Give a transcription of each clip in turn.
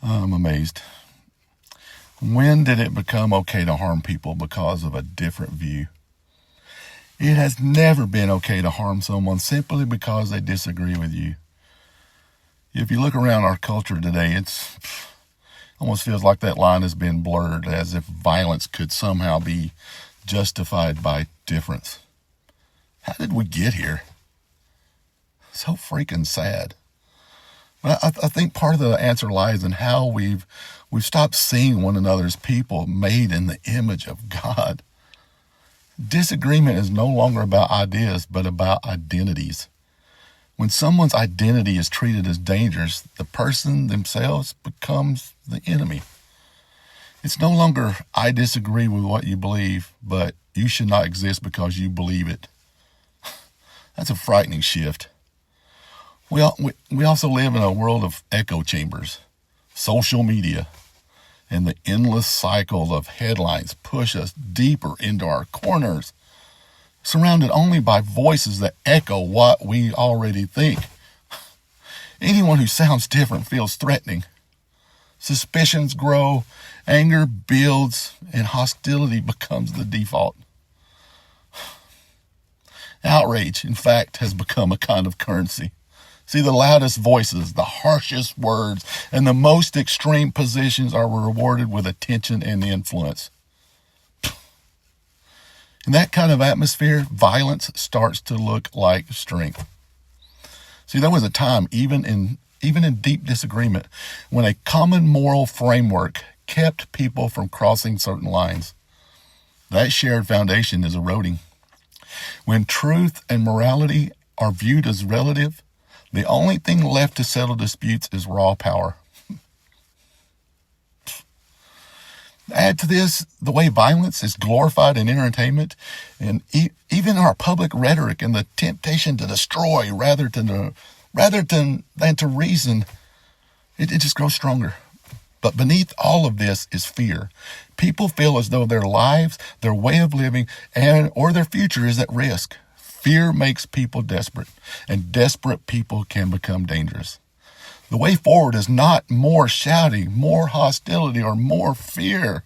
I'm amazed. When did it become okay to harm people because of a different view? It has never been okay to harm someone simply because they disagree with you. If you look around our culture today, it's almost feels like that line has been blurred, as if violence could somehow be justified by difference. How did we get here? So freaking sad. But I think part of the answer lies in how we've stopped seeing one another as people made in the image of God. Disagreement is no longer about ideas, but about identities. When someone's identity is treated as dangerous, the person themselves becomes the enemy. It's no longer, I disagree with what you believe, but you should not exist because you believe it. That's a frightening shift. We also live in a world of echo chambers. Social media and the endless cycle of headlines push us deeper into our corners, surrounded only by voices that echo what we already think. Anyone who sounds different feels threatening. Suspicions grow, anger builds, and hostility becomes the default. Outrage, in fact, has become a kind of currency. See, the loudest voices, the harshest words, and the most extreme positions are rewarded with attention and influence. In that kind of atmosphere, violence starts to look like strength. See, there was a time, even in deep disagreement, when a common moral framework kept people from crossing certain lines. That shared foundation is eroding. When truth and morality are viewed as relative, the only thing left to settle disputes is raw power. Add to this the way violence is glorified in entertainment and even our public rhetoric and the temptation to destroy rather than to reason. It just grows stronger. But beneath all of this is fear. People feel as though their lives, their way of living, or their future is at risk. Fear makes people desperate, and desperate people can become dangerous. The way forward is not more shouting, more hostility, or more fear.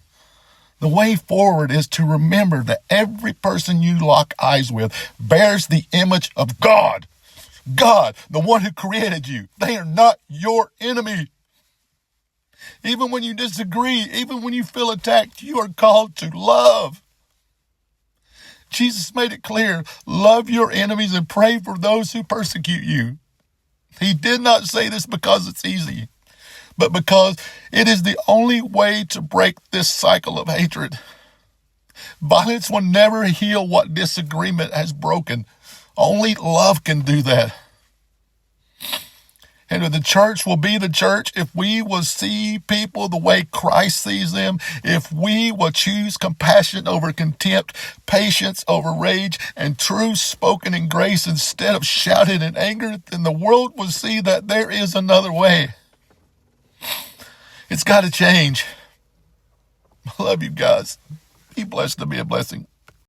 The way forward is to remember that every person you lock eyes with bears the image of God. God, the one who created you. They are not your enemy. Even when you disagree, even when you feel attacked, you are called to love. Jesus made it clear, love your enemies and pray for those who persecute you. He did not say this because it's easy, but because it is the only way to break this cycle of hatred. Violence will never heal what disagreement has broken. Only love can do that. And the church will be the church if we will see people the way Christ sees them, if we will choose compassion over contempt, patience over rage, and truth spoken in grace instead of shouted in anger, then the world will see that there is another way. It's got to change. I love you guys. Be blessed to be a blessing.